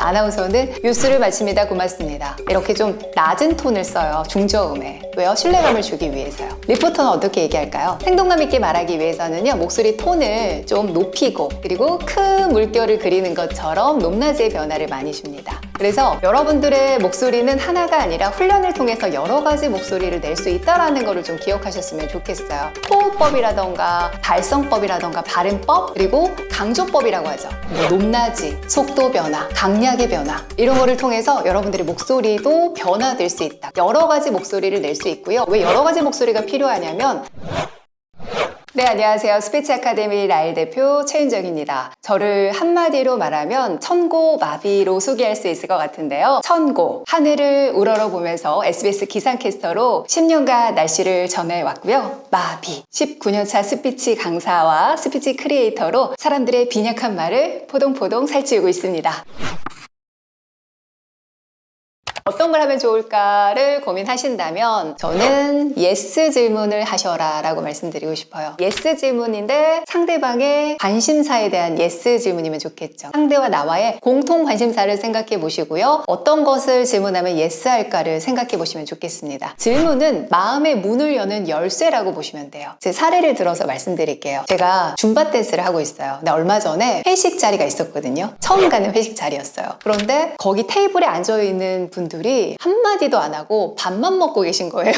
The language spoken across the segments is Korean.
아나운서는 뉴스를 마칩니다. 고맙습니다. 이렇게 좀 낮은 톤을 써요. 중저음에. 왜요? 신뢰감을 주기 위해서요. 리포터는 어떻게 얘기할까요? 생동감 있게 말하기 위해서는요, 목소리 톤을 좀 높이고, 그리고 큰 물결을 그리는 것처럼 높낮이의 변화를 많이 줍니다. 그래서 여러분들의 목소리는 하나가 아니라 훈련을 통해서 여러 가지 목소리를 낼 수 있다는 거를 좀 기억하셨으면 좋겠어요. 호흡법이라던가 발성법이라던가 발음법, 그리고 강조법이라고 하죠. 뭐 높낮이, 속도 변화, 강약의 변화, 이런 거를 통해서 여러분들의 목소리도 변화될 수 있다. 여러 가지 목소리를 낼 수 있고요. 왜 여러 가지 목소리가 필요하냐면, 네, 안녕하세요. 스피치 아카데미 라일 대표 최윤정입니다. 저를 한마디로 말하면 천고마비로 소개할 수 있을 것 같은데요. 천고, 하늘을 우러러보면서 SBS 기상캐스터로 10년간 날씨를 전해왔고요. 마비, 19년차 스피치 강사와 스피치 크리에이터로 사람들의 빈약한 말을 포동포동 살찌우고 있습니다. 어떤 걸 하면 좋을까를 고민하신다면 저는 yes 질문을 하셔라 라고 말씀드리고 싶어요. yes 질문인데 상대방의 관심사에 대한 yes 질문이면 좋겠죠. 상대와 나와의 공통 관심사를 생각해 보시고요. 어떤 것을 질문하면 yes 할까를 생각해 보시면 좋겠습니다. 질문은 마음의 문을 여는 열쇠라고 보시면 돼요. 제 사례를 들어서 말씀드릴게요. 제가 줌바 댄스를 하고 있어요. 근데 얼마 전에 회식 자리가 있었거든요. 처음 가는 회식 자리였어요. 그런데 거기 테이블에 앉아있는 분들이 한마디도 안 하고 밥만 먹고 계신 거예요.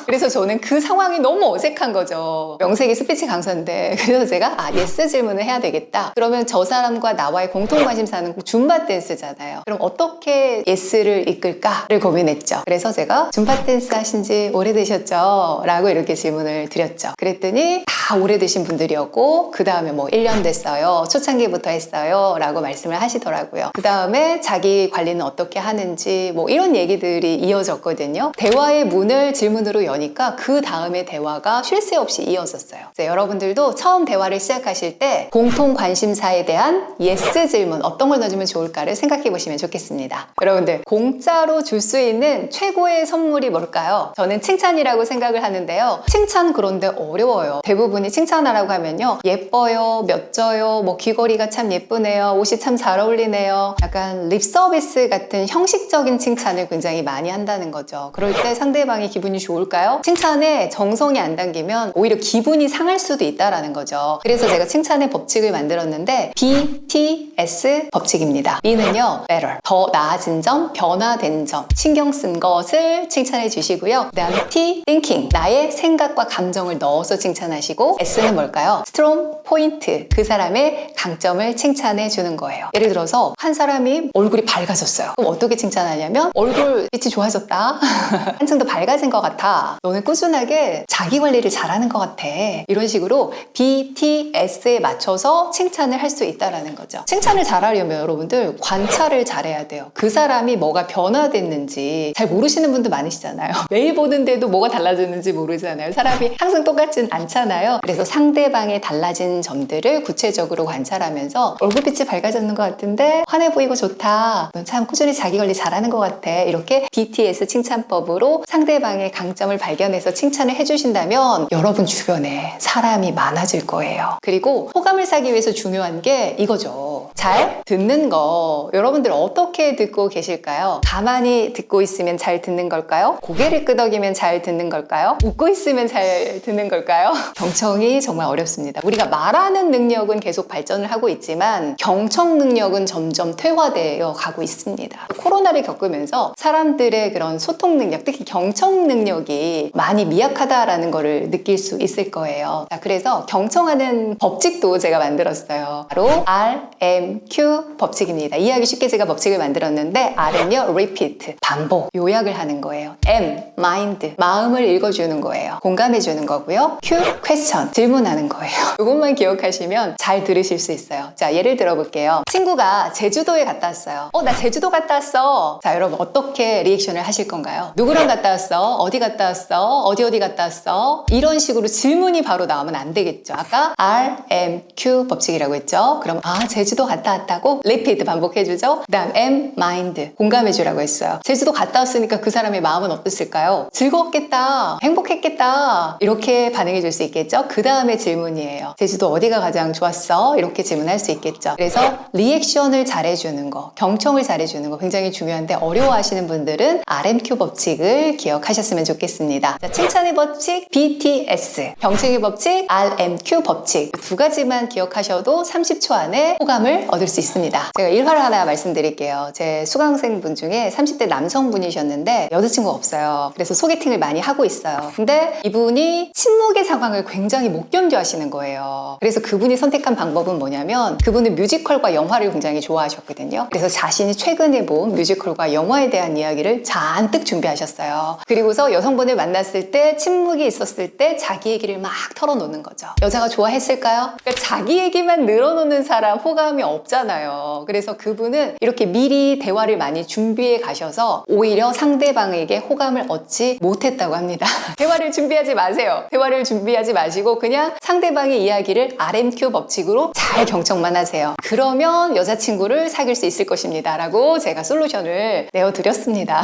그래서 저는 그 상황이 너무 어색한 거죠. 명색이 스피치 강사인데. 그래서 제가 yes 질문을 해야 되겠다. 그러면 저 사람과 나와의 공통 관심사는 줌바 댄스잖아요. 그럼 어떻게 yes를 이끌까를 고민했죠. 그래서 제가 줌바 댄스 하신 지 오래되셨죠? 라고 이렇게 질문을 드렸죠. 그랬더니 다 오래되신 분들이었고, 그 다음에 뭐 1년 됐어요. 초창기부터 했어요. 라고 말씀을 하시더라고요. 그 다음에 자기 관리는 어떻게 하는지 뭐 이런 얘기들이 이어졌거든요. 대화의 문을 질문으로 여니까 그 다음에 대화가 쉴 새 없이 이어졌어요. 여러분들도 처음 대화를 시작하실 때 공통 관심사에 대한 yes 질문 어떤 걸 넣어주면 좋을까를 생각해 보시면 좋겠습니다. 여러분들, 공짜로 줄 수 있는 최고의 선물이 뭘까요? 저는 칭찬이라고 생각을 하는데요. 칭찬 그런데 어려워요. 대부분이 칭찬하라고 하면요, 예뻐요, 멋져요, 뭐 귀걸이가 참 예쁘네요, 옷이 참 잘 어울리네요, 약간 립 서비스 같은 형식적인 칭찬을 굉장히 많이 한다는 거죠. 그럴 때 상대방이 기분이 좋을까요? 칭찬에 정성이 안 담기면 오히려 기분이 상할 수도 있다는 거죠. 그래서 제가 칭찬의 법칙을 만들었는데 BTS 법칙입니다. B는요, better, 더 나아진 점, 변화된 점, 신경 쓴 것을 칭찬해 주시고요. 그 다음에 T, thinking, 나의 생각과 감정을 넣어서 칭찬하시고, S는 뭘까요? strong point, 그 사람의 강점을 칭찬해 주는 거예요. 예를 들어서 한 사람이 얼굴이 밝아졌어요. 그럼 어떻게 칭찬하냐면, 얼굴 빛이 좋아졌다. 한층 더 밝아진 것 같아. 너는 꾸준하게 자기 관리를 잘하는 것 같아. 이런 식으로 BTS에 맞춰서 칭찬을 할 수 있다는 거죠. 칭찬을 잘하려면 여러분들 관찰을 잘해야 돼요. 그 사람이 뭐가 변화됐는지 잘 모르시는 분들 많으시잖아요. 매일 보는데도 뭐가 달라졌는지 모르잖아요. 사람이 항상 똑같진 않잖아요. 그래서 상대방의 달라진 점들을 구체적으로 관찰하면서 얼굴빛이 밝아졌는 것 같은데 환해 보이고 좋다. 넌 참 꾸준히 자기 관리 잘하는 것 같아. 이렇게 BTS 칭찬법으로 상대방의 강점을 발견해서 칭찬을 해주신다면 여러분 주변에 사람이 많아질 거예요. 그리고 호감을 사기 위해서 중요한 게 이거죠. 잘 듣는 거. 여러분들 어떻게 듣고 계실까요? 가만히 듣고 있으면 잘 듣는 걸까요? 고개를 끄덕이면 잘 듣는 걸까요? 웃고 있으면 잘 듣는 걸까요? 경청이 정말 어렵습니다. 우리가 말하는 능력은 계속 발전을 하고 있지만 경청 능력은 점점 퇴화되어 가고 있습니다. 코로나를 겪으면서 사람들의 그런 소통 능력, 특히 경청 능력이 많이 미약하다라는 거를 느낄 수 있을 거예요. 자, 그래서 경청하는 법칙도 제가 만들었어요. 바로 RMQ 법칙입니다. 이해하기 쉽게 제가 법칙을 만들었는데, R은요, repeat, 반복, 요약을 하는 거예요. M, mind, 마음을 읽어주는 거예요. 공감해주는 거고요. Q, question, 질문하는 거예요. 이것만 기억하시면 잘 들으실 수 있어요. 자, 예를 들어 볼게요. 친구가 제주도에 갔다 왔어요. 나 제주도 갔다 왔어. 자, 여러분 어떻게 리액션을 하실 건가요? 누구랑 갔다 왔어? 어디 갔다 왔어? 어디 갔다 왔어? 이런 식으로 질문이 바로 나오면 안 되겠죠. 아까 RMQ 법칙이라고 했죠. 그럼 제주도 갔다 왔다고 repeat 반복해주죠. 그 다음 M, mind 공감해주라고 했어요. 제주도 갔다 왔으니까 그 사람의 마음은 어땠을까요? 즐거웠겠다, 행복했겠다, 이렇게 반응해 줄 수 있겠죠. 그 다음에 질문이에요. 제주도 어디가 가장 좋았어? 이렇게 질문할 수 있겠죠. 그래서 리액션을 잘해주는 거, 경청을 잘해주는 거 굉장히 중요한데, 어려워하시는 분들은 RMQ 법칙을 기억하셨으면 좋겠습니다. 자, 칭찬의 법칙 BTS, 경청의 법칙 RMQ 법칙, 두 가지만 기억하셔도 30초 안에 호감을 얻을 수 있습니다. 제가 일화를 하나 말씀드릴게요. 제 수강생분 중에 30대 남성분이셨는데 여자친구가 없어요. 그래서 소개팅을 많이 하고 있어요. 근데 이분이 침묵의 상황을 굉장히 못 견뎌 하시는 거예요. 그래서 그분이 선택한 방법은 뭐냐면, 그분은 뮤지컬과 영화를 굉장히 좋아하셨거든요. 그래서 자신이 최근에 본 뮤지컬과 영화에 대한 이야기를 잔뜩 준비하셨어요. 그리고서 여성분을 만났을 때 침묵이 있었을 때 자기 얘기를 막 털어놓는 거죠. 여자가 좋아했을까요? 그러니까 자기 얘기만 늘어놓는 사람 호감이 없잖아요. 그래서 그분은 이렇게 미리 대화를 많이 준비해 가셔서 오히려 상대방에게 호감을 얻지 못했다고 합니다. 대화를 준비하지 마세요. 대화를 준비하지 마시고 그냥 상대방의 이야기를 RMQ 법칙으로 잘 경청만 하세요. 그러면 여자친구를 사귈 수 있을 것입니다 라고 제가 솔루션을 내어드렸습니다.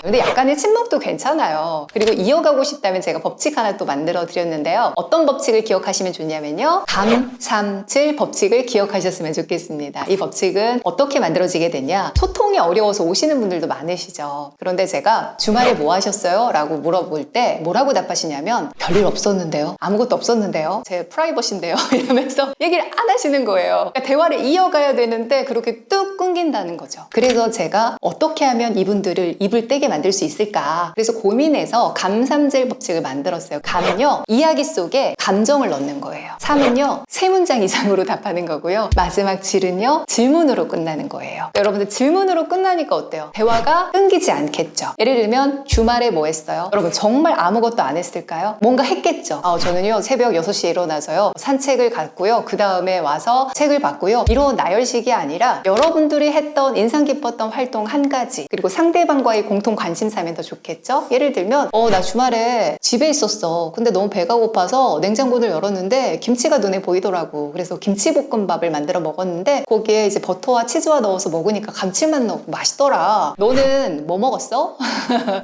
근데 약간의 침묵도 괜찮아요. 그리고 이어가고 싶다면 제가 법칙 하나 또 만들어 드렸는데요. 어떤 법칙을 기억하시면 좋냐면요, 감삼칠 법칙을 기억하셨으면 좋겠습니다. 이 법칙은 어떻게 만들어지게 됐냐, 소통이 어려워서 오시는 분들도 많으시죠. 그런데 제가 주말에 뭐 하셨어요? 라고 물어볼 때 뭐라고 답하시냐면, 별일 없었는데요, 아무것도 없었는데요, 제 프라이버시인데요 이러면서 얘기를 안 하시는 거예요. 그러니까 대화를 이어가야 되는데 그렇게 뚝 끊긴다는 거죠. 그래서 제가 어떻게 하면 이분들을 입을 떼게 만들 수 있을까, 그래서 고민해서 감삼질 법칙을 만들었어요. 감은요, 이야기 속에 감정을 넣는 거예요. 삼은요, 세 문장 이상으로 답하는 거고요. 마지막 질은요, 질문으로 끝나는 거예요. 여러분들 질문으로 끝나니까 어때요? 대화가 끊기지 않겠죠. 예를 들면 주말에 뭐 했어요? 여러분 정말 아무것도 안 했을까요? 뭔가 했겠죠. 저는요 새벽 6시에 일어나서요 산책을 갔고요, 그 다음에 와서 책을 봤고요, 이런 나열식이 아니라 여러분들이 했던 인상 깊었던 활동 한 가지, 그리고 상대방과의 공통 관심사면 더 좋겠죠. 예를 들면 나 주말에 집에 있었어. 근데 너무 배가 고파서 냉장고를 열었는데 김치가 눈에 보이더라고. 그래서 김치볶음밥을 만들어 먹었는데 거기에 이제 버터와 치즈와 넣어서 먹으니까 감칠맛 나고 맛있더라. 너는 뭐 먹었어?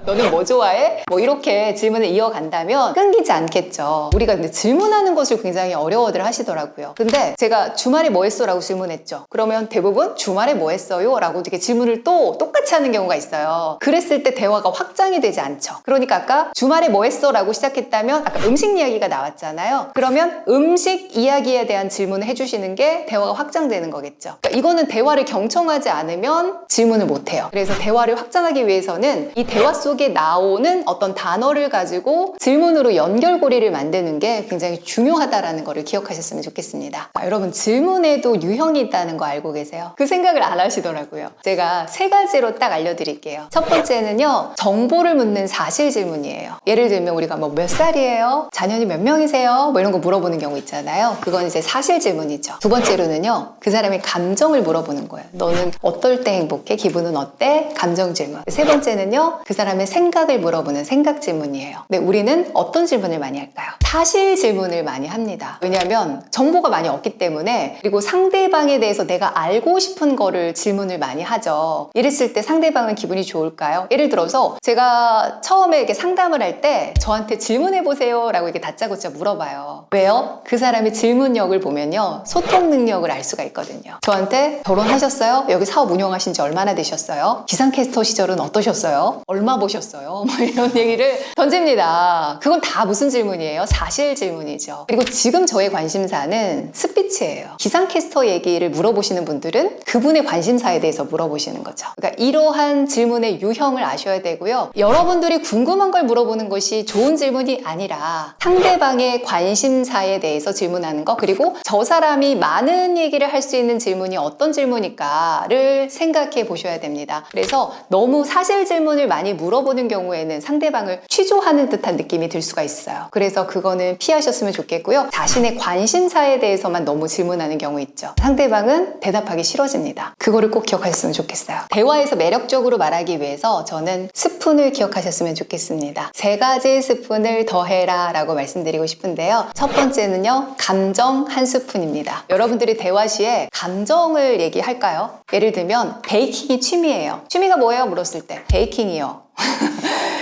너는 뭐 좋아해? 뭐 이렇게 질문을 이어간다면 끊기지 않겠죠. 우리가 근데 질문하는 것을 굉장히 어려워들 하시더라고요. 근데 제가 주말에 뭐 했어? 라고 질문했죠. 그러면 대부분 주말에 뭐 했어요? 라고 이렇게 질문을 또 똑같이 하는 경우가 있어요. 그랬을 때 대화가 확장이 되지 않죠. 그러니까 아까 주말에 뭐 했어? 라고 시작했다면 아까 음식 이야기가 나왔잖아요. 그러면 음식 이야기에 대한 질문을 해주시는 게 대화가 확장되는 거겠죠. 그러니까 이거는 대화를 경청하지 않으면 질문을 못해요. 그래서 대화를 확장하기 위해서는 이 대화 속에 나오는 어떤 단어를 가지고 질문으로 연결고리를 만드는 게 굉장히 중요하다는 거를 기억하셨으면 좋겠습니다. 여러분 질문에도 유형이 있다는 거 알고 계세요? 그 생각을 안 하시더라고요. 제가 세 가지로 딱 알려드릴게요. 첫 번째는요, 정보를 묻는 사실 질문이에요. 예를 들면 우리가 뭐 몇 살이에요? 자녀님 몇 명이세요? 뭐 이런 거 물어보는 경우 있잖아요. 그건 이제 사실 질문이죠. 두 번째로는요, 그 사람의 감정을 물어보는 거예요. 너는 어떨 때 행복해? 기분은 어때? 감정 질문. 세 번째는요, 그 사람의 생각을 물어보는 생각 질문이에요. 근데 우리는 어떤 질문을 많이 할까요? 사실 질문을 많이 합니다. 왜냐하면 정보가 많이 없기 때문에. 그리고 상대방에 대해서 내가 알고 싶은 거를 질문을 많이 하죠. 이랬을 때 상대방은 기분이 좋을까요? 예를 들어서 제가 처음에 이렇게 상담을 할 때 저한테 질문해보세요 라고 이렇게 다짜고짜 물어봐요. 왜요? 그 사람의 질문력을 보면요, 소통 능력을 알 수가 있거든요. 저한테 결혼하셨어요? 여기 사업 운영하신 지 얼마나 되셨어요? 기상캐스터 시절은 어떠셨어요? 얼마 보셨어요? 뭐 이런 얘기를 던집니다. 그건 다 무슨 질문이에요? 사실 질문이죠. 그리고 지금 저의 관심사는 스피치예요. 기상캐스터 얘기를 물어보시는 분들은 그분의 관심사에 대해서 물어보시는 거죠. 그러니까 이러한 질문의 유형을 아셔야 되고요. 여러분들이 궁금한 걸 물어보는 것이 좋은 질문이 아니라 상대방의 관심사에 대해서 질문하는 것, 그리고 저 사람이 많은 얘기를 할 수 있는 질문이 어떤 질문일까를 생각해 보셔야 됩니다. 그래서 너무 사실 질문을 많이 물어보는 경우에는 상대방을 취조하는 듯한 느낌이 들 수가 있어요. 그래서 그거는 피하셨으면 좋겠고요. 자신의 관심사에 대해서만 너무 질문하는 경우 있죠. 상대방은 대답하기 싫어집니다. 그거를 꼭 기억하셨으면 좋겠어요. 대화의 대화에서 매력적으로 말하기 위해서 저는 스푼을 기억하셨으면 좋겠습니다. 3가지 스푼을 더해라 라고 말씀드리고 싶은데요. 첫 번째는요, 감정 1스푼입니다. 여러분들이 대화 시에 감정을 얘기할까요? 예를 들면 베이킹이 취미예요. 취미가 뭐예요? 물었을 때 베이킹이요.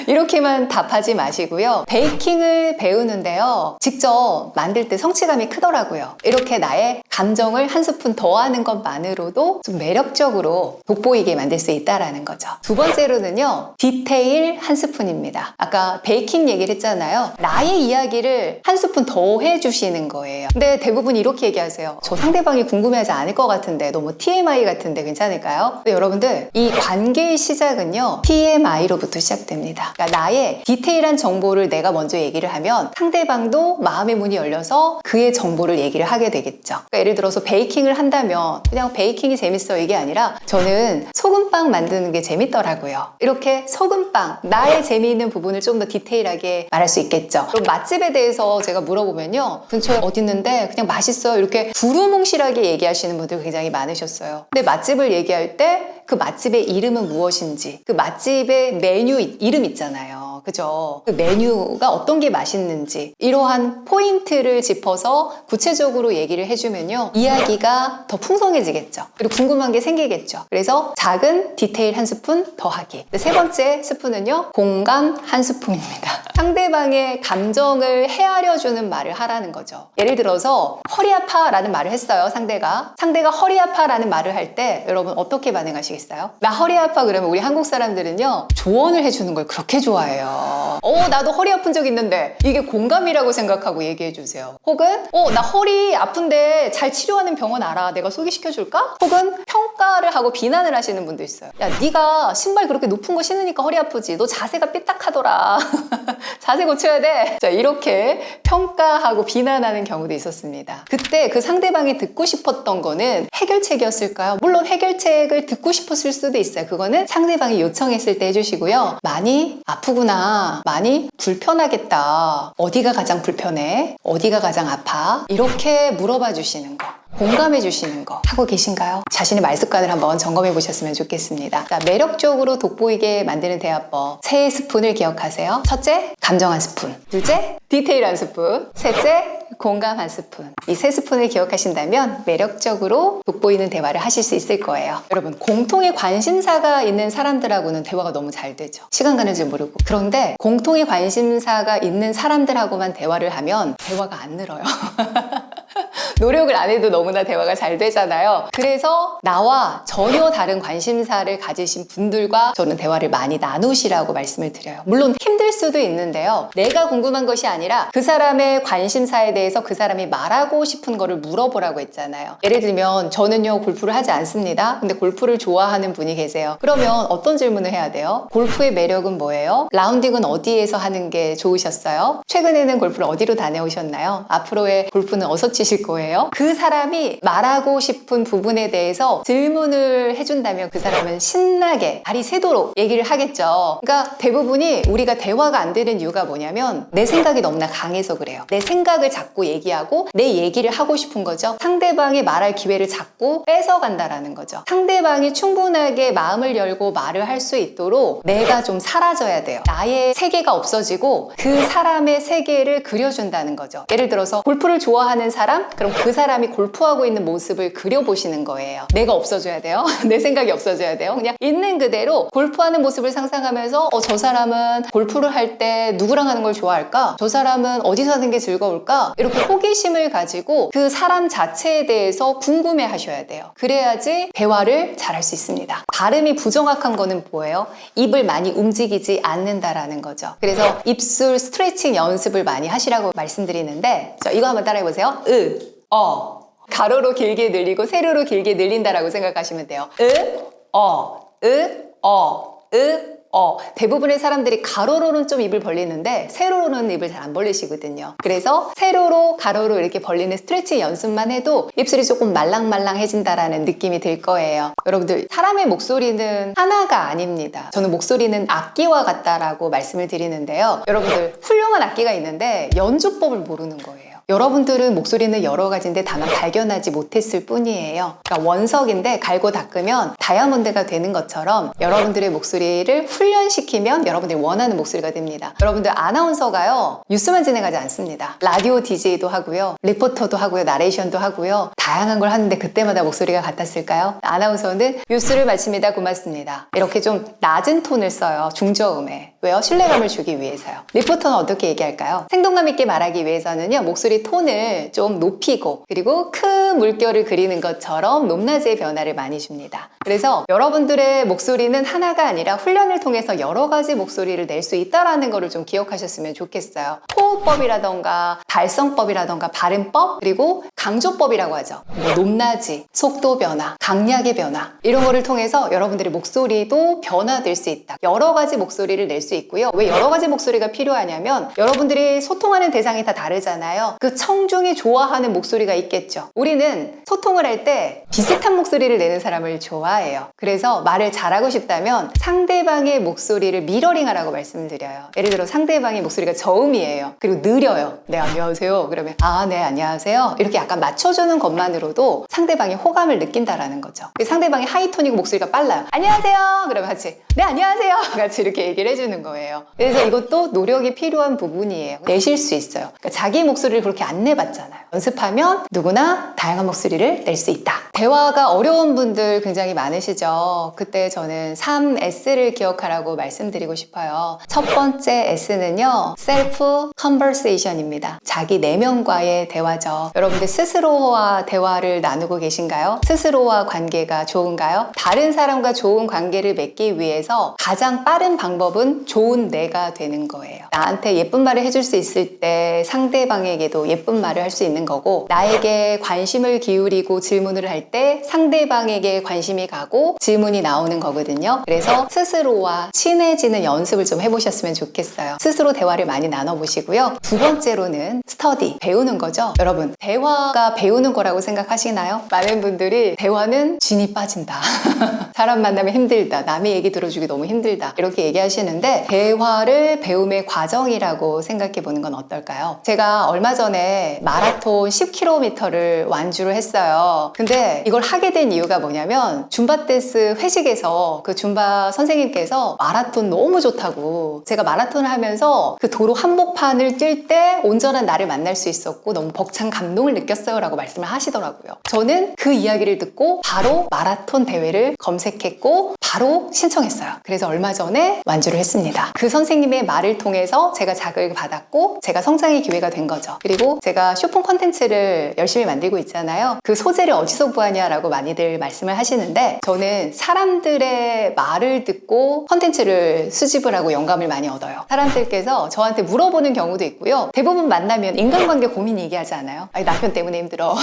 이렇게만 답하지 마시고요. 베이킹을 배우는데요, 직접 만들 때 성취감이 크더라고요. 이렇게 나의 감정을 1스푼 더하는 것만으로도 좀 매력적으로 돋보이게 만들 수 있다는 거죠. 두 번째로는요, 디테일 1스푼입니다. 아까 베이킹 얘기를 했잖아요. 나의 이야기를 1스푼 더 해주시는 거예요. 근데 대부분 이렇게 얘기하세요. 저 상대방이 궁금해하지 않을 것 같은데, 너무 TMI 같은데 괜찮을까요? 근데 여러분들, 이 관계의 시작은요, TMI로부터 시작됩니다. 그러니까 나의 디테일한 정보를 내가 먼저 얘기를 하면 상대방도 마음의 문이 열려서 그의 정보를 얘기를 하게 되겠죠. 그러니까 예를 들어서 베이킹을 한다면 그냥 베이킹이 재밌어 이게 아니라 저는 소금빵 만드는 게 재밌더라고요. 이렇게 소금빵, 나의 재미있는 부분을 좀 더 디테일하게 말할 수 있겠죠. 그럼 맛집에 대해서 제가 물어보면요, 근처에 어디 있는데 그냥 맛있어요, 이렇게 두루뭉실하게 얘기하시는 분들 굉장히 많으셨어요. 근데 맛집을 얘기할 때 그 맛집의 이름은 무엇인지, 그 맛집의 메뉴 이름 있잖아요. 그죠? 그 메뉴가 어떤 게 맛있는지, 이러한 포인트를 짚어서 구체적으로 얘기를 해주면요, 이야기가 더 풍성해지겠죠. 그리고 궁금한 게 생기겠죠. 그래서 작은 디테일 1스푼 더하기. 세 번째 스푼은요, 공감 1스푼입니다. 상대방의 감정을 헤아려주는 말을 하라는 거죠. 예를 들어서 허리 아파라는 말을 했어요. 상대가 허리 아파라는 말을 할 때 여러분 어떻게 반응하시겠어요? 나 허리 아파 그러면 우리 한국 사람들은요, 조언을 해주는 걸 그렇게 좋아해요. 나도 허리 아픈 적 있는데, 이게 공감이라고 생각하고 얘기해 주세요. 혹은 나 허리 아픈데 잘 치료하는 병원 알아, 내가 소개시켜 줄까? 혹은 평가를 하고 비난을 하시는 분도 있어요. 야, 네가 신발 그렇게 높은 거 신으니까 허리 아프지, 너 자세가 삐딱하더라. 자세 고쳐야 돼. 자, 이렇게 평가하고 비난하는 경우도 있었습니다. 그때 그 상대방이 듣고 싶었던 거는 해결책이었을까요? 물론 해결책을 듣고 싶었을 수도 있어요. 그거는 상대방이 요청했을 때 해주시고요. 많이 아프구나, 많이 불편하겠다, 어디가 가장 불편해? 어디가 가장 아파? 이렇게 물어봐 주시는 거, 공감해 주시는 거 하고 계신가요? 자신의 말 습관을 한번 점검해 보셨으면 좋겠습니다. 자, 매력적으로 돋보이게 만드는 대화법 3스푼을 기억하세요. 첫째, 감정 1스푼. 둘째, 디테일 1스푼. 셋째, 공감 1스푼. 이 3스푼을 기억하신다면 매력적으로 돋보이는 대화를 하실 수 있을 거예요. 여러분, 공통의 관심사가 있는 사람들하고는 대화가 너무 잘 되죠. 시간 가는 줄 모르고. 그런데 공통의 관심사가 있는 사람들하고만 대화를 하면 대화가 안 늘어요. 노력을 안 해도 너무나 대화가 잘 되잖아요. 그래서 나와 전혀 다른 관심사를 가지신 분들과 저는 대화를 많이 나누시라고 말씀을 드려요. 물론 힘들 수도 있는데요, 내가 궁금한 것이 아니라 그 사람의 관심사에 대해서 그 사람이 말하고 싶은 거를 물어보라고 했잖아요. 예를 들면 저는요, 골프를 하지 않습니다. 근데 골프를 좋아하는 분이 계세요. 그러면 어떤 질문을 해야 돼요? 골프의 매력은 뭐예요? 라운딩은 어디에서 하는 게 좋으셨어요? 최근에는 골프를 어디로 다녀오셨나요? 앞으로의 골프는 어디서 치실 거예요? 그 사람이 말하고 싶은 부분에 대해서 질문을 해준다면 그 사람은 신나게 발이 새도록 얘기를 하겠죠. 그러니까 대부분이 우리가 대화가 안 되는 이유가 뭐냐면 내 생각이 너무나 강해서 그래요. 내 생각을 자꾸 얘기하고 내 얘기를 하고 싶은 거죠. 상대방이 말할 기회를 자꾸 뺏어간다라는 거죠. 상대방이 충분하게 마음을 열고 말을 할 수 있도록 내가 좀 사라져야 돼요. 나의 세계가 없어지고 그 사람의 세계를 그려준다는 거죠. 예를 들어서 골프를 좋아하는 사람? 그럼 그 사람이 골프하고 있는 모습을 그려보시는 거예요. 내가 없어져야 돼요. 내 생각이 없어져야 돼요. 그냥 있는 그대로 골프하는 모습을 상상하면서 저 사람은 골프를 할 때 누구랑 하는 걸 좋아할까? 저 사람은 어디서 하는 게 즐거울까? 이렇게 호기심을 가지고 그 사람 자체에 대해서 궁금해 하셔야 돼요. 그래야지 대화를 잘할 수 있습니다. 발음이 부정확한 거는 뭐예요? 입을 많이 움직이지 않는다라는 거죠. 그래서 입술 스트레칭 연습을 많이 하시라고 말씀드리는데, 자, 이거 한번 따라해 보세요. 가로로 길게 늘리고 세로로 길게 늘린다라고 생각하시면 돼요. 대부분의 사람들이 가로로는 좀 입을 벌리는데 세로로는 입을 잘 안 벌리시거든요. 그래서 세로로 가로로 이렇게 벌리는 스트레칭 연습만 해도 입술이 조금 말랑말랑해진다라는 느낌이 들 거예요. 여러분들, 사람의 목소리는 하나가 아닙니다. 저는 목소리는 악기와 같다라고 말씀을 드리는데요. 여러분들, 훌륭한 악기가 있는데 연주법을 모르는 거예요. 여러분들은 목소리는 여러 가지인데 다만 발견하지 못했을 뿐이에요. 그러니까 원석인데 갈고 닦으면 다이아몬드가 되는 것처럼 여러분들의 목소리를 훈련시키면 여러분들이 원하는 목소리가 됩니다. 여러분들 아나운서가요, 뉴스만 진행하지 않습니다. 라디오 DJ도 하고요, 리포터도 하고요, 나레이션도 하고요, 다양한 걸 하는데 그때마다 목소리가 같았을까요? 아나운서는 뉴스를 마칩니다. 고맙습니다. 이렇게 좀 낮은 톤을 써요. 중저음에. 왜요? 신뢰감을 주기 위해서요. 리포터는 어떻게 얘기할까요? 생동감 있게 말하기 위해서는요, 목소리 톤을 좀 높이고 그리고 큰 물결을 그리는 것처럼 높낮이의 변화를 많이 줍니다. 그래서 여러분들의 목소리는 하나가 아니라 훈련을 통해서 여러 가지 목소리를 낼 수 있다는 거를 좀 기억하셨으면 좋겠어요. 호흡법이라던가 발성법이라던가 발음법, 그리고 강조법이라고 하죠. 뭐 높낮이, 속도 변화, 강약의 변화, 이런 거를 통해서 여러분들의 목소리도 변화될 수 있다. 여러 가지 목소리를 낼 수 있고요. 왜 여러 가지 목소리가 필요하냐면 여러분들이 소통하는 대상이 다 다르잖아요. 그 청중이 좋아하는 목소리가 있겠죠. 우리는 소통을 할 때 비슷한 목소리를 내는 사람을 좋아해요. 그래서 말을 잘하고 싶다면 상대방의 목소리를 미러링하라고 말씀을 드려요. 예를 들어 상대방의 목소리가 저음이에요. 그리고 느려요. 네, 안녕하세요. 그러면 네, 안녕하세요. 이렇게 약간 맞춰주는 것만으로도 상대방이 호감을 느낀다라는 거죠. 상대방이 하이톤이고 목소리가 빨라요. 안녕하세요. 그러면 같이 네, 안녕하세요. 같이 이렇게 얘기를 해주는 거예요. 그래서 이것도 노력이 필요한 부분이에요. 내실 수 있어요. 그러니까 자기 목소리를 그렇게 안 내봤잖아요. 연습하면 누구나 다양한 목소리를 낼 수 있다. 대화가 어려운 분들 굉장히 많으시죠. 그때 저는 3S를 기억하라고 말씀드리고 싶어요. 첫 번째 S는요, 셀프 컨버세이션입니다. 자기 내면과의 대화죠. 여러분들 스스로와 대화를 나누고 계신가요? 스스로와 관계가 좋은가요? 다른 사람과 좋은 관계를 맺기 위해서 가장 빠른 방법은 좋은 내가 되는 거예요. 나한테 예쁜 말을 해줄 수 있을 때 상대방에게도 예쁜 말을 할 수 있는 거고, 나에게 관심을 기울이고 질문을 할 때 상대방에게 관심이 가고 질문이 나오는 거거든요. 그래서 스스로와 친해지는 연습을 좀 해보셨으면 좋겠어요. 스스로 대화를 많이 나눠보시고요. 두 번째로는 스터디, 배우는 거죠. 여러분, 대화가 배우는 거라고 생각하시나요? 많은 분들이 대화는 진이 빠진다. 사람 만나면 힘들다. 남의 얘기 들어주기 너무 힘들다. 이렇게 얘기하시는데 대화를 배움의 과정이라고 생각해 보는 건 어떨까요? 제가 얼마 전에 마라톤 10km를 완주를 했어요. 근데 이걸 하게 된 이유가 뭐냐면 줌바 댄스 회식에서 그 줌바 선생님께서 마라톤 너무 좋다고, 제가 마라톤을 하면서 그 도로 한복판을 뛸 때 온전한 나를 만날 수 있었고 너무 벅찬 감동을 느꼈어요 라고 말씀을 하시더라고요. 저는 그 이야기를 듣고 바로 마라톤 대회를 검색했고 바로 신청했어요. 그래서 얼마 전에 완주를 했습니다. 그 선생님의 말을 통해서 제가 자극을 받았고 제가 성장의 기회가 된 거죠. 그리고 제가 쇼폼 컨텐츠를 열심히 만들고 있잖아요. 그 소재를 어디서 구하냐라고 많이들 말씀을 하시는데, 저는 사람들의 말을 듣고 컨텐츠를 수집을 하고 영감을 많이 얻어요. 사람들께서 저한테 물어보는 경우도 있고요. 대부분 만나면 인간관계 고민 얘기하지 않아요? 아니, 남편 때문에 힘들어.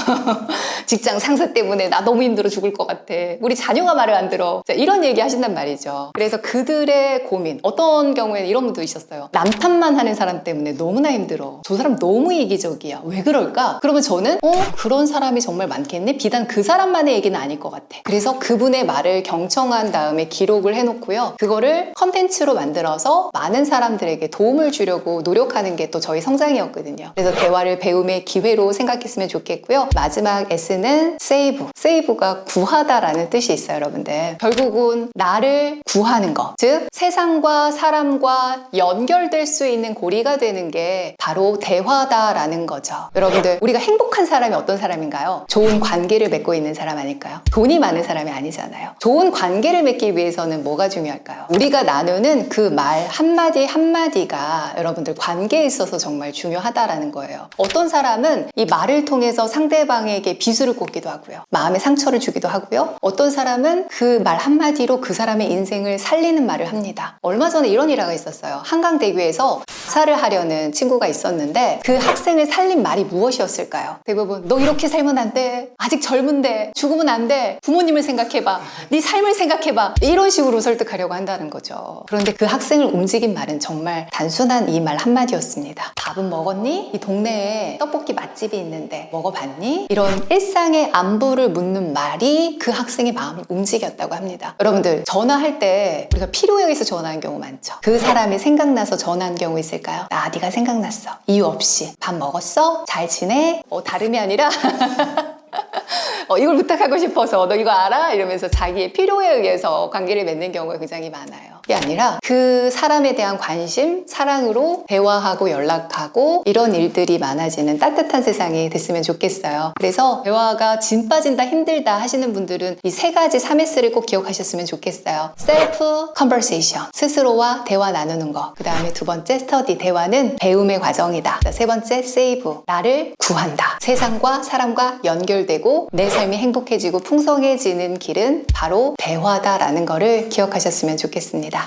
직장 상사 때문에 나 너무 힘들어 죽을 것 같아. 우리 자녀가 말을 안 들어. 자, 이런 얘기 하신단 말이죠. 그래서 그들의 고민, 어떤 경우에는 이런 분도 있었어요. 남탓만 하는 사람 때문에 너무나 힘들어. 저 사람 너무 이기적이야. 왜 그럴까? 그러면 저는 그런 사람이 정말 많겠네? 비단 그 사람만의 얘기는 아닐 것 같아. 그래서 그분의 말을 경청한 다음에 기록을 해놓고요. 그거를 컨텐츠로 만들어서 많은 사람들에게 도움을 주려고 노력하는 게 또 저희 성장이었거든요. 그래서 대화를 배움의 기회로 생각했으면 좋겠고요. 마지막 S는 세이브. 세이브가 구하다라는 뜻이 있어요, 여러분들. 결국은 나를 구하는 것. 즉, 세상과 사람과 연결될 수 있는 고리가 되는 게 바로 대화다라는 거죠. 여러분들, 우리가 행복한 사람이 어떤 사람인가요? 좋은 관계를 맺고 있는 사람 아닐까요? 돈이 많은 사람이 아니잖아요. 좋은 관계를 맺기 위해서는 뭐가 중요할까요? 우리가 나누는 그 말 한마디 한마디가 여러분들 관계에 있어서 정말 중요하다라는 거예요. 어떤 사람은 이 말을 통해서 상대방에게 비수를 꽂기도 하고요. 마음에 상처를 주기도 하고요. 어떤 사람은 그 말 한마디로 그 사람의 인생을 살리는 말을 합니다. 얼마 전에 이런 일화가 있었어요. 한강대교에서 자살을 하려는 친구가 있었는데 그 학생을 살린 말이 무엇이었을까요? 대부분 너 이렇게 살면 안 돼. 아직 젊은데 죽으면 안 돼. 부모님을 생각해봐. 네 삶을 생각해봐. 이런 식으로 설득하려고 한다는 거죠. 그런데 그 학생을 움직인 말은 정말 단순한 이 말 한마디였습니다. 밥은 먹었니? 이 동네에 떡볶이 맛집이 있는데 먹어봤니? 이런 일상의 안부를 묻는 말이 그 학생의 마음을 움직였다고 합니다. 여러분들, 전화할 때 우리가 필요에 의해서 전화하는 경우 많죠. 그 사람이 생각나서 전화한 경우 있을 있을까요? 아, 네가 생각났어. 이유 없이. 밥 먹었어? 잘 지내? 다름이 아니라 이걸 부탁하고 싶어서 너 이거 알아? 이러면서 자기의 필요에 의해서 관계를 맺는 경우가 굉장히 많아요. 이게 아니라 그 사람에 대한 관심, 사랑으로 대화하고 연락하고 이런 일들이 많아지는 따뜻한 세상이 됐으면 좋겠어요. 그래서 대화가 진 빠진다, 힘들다 하시는 분들은 이 세 가지 3S를 꼭 기억하셨으면 좋겠어요. 셀프 컨버세이션, 스스로와 대화 나누는 거. 그 다음에 두 번째 스터디, 대화는 배움의 과정이다. 세 번째 세이브, 나를 구한다. 세상과 사람과 연결되고 내 삶이 행복해지고 풍성해지는 길은 바로 대화다라는 거를 기억하셨으면 좋겠습니다.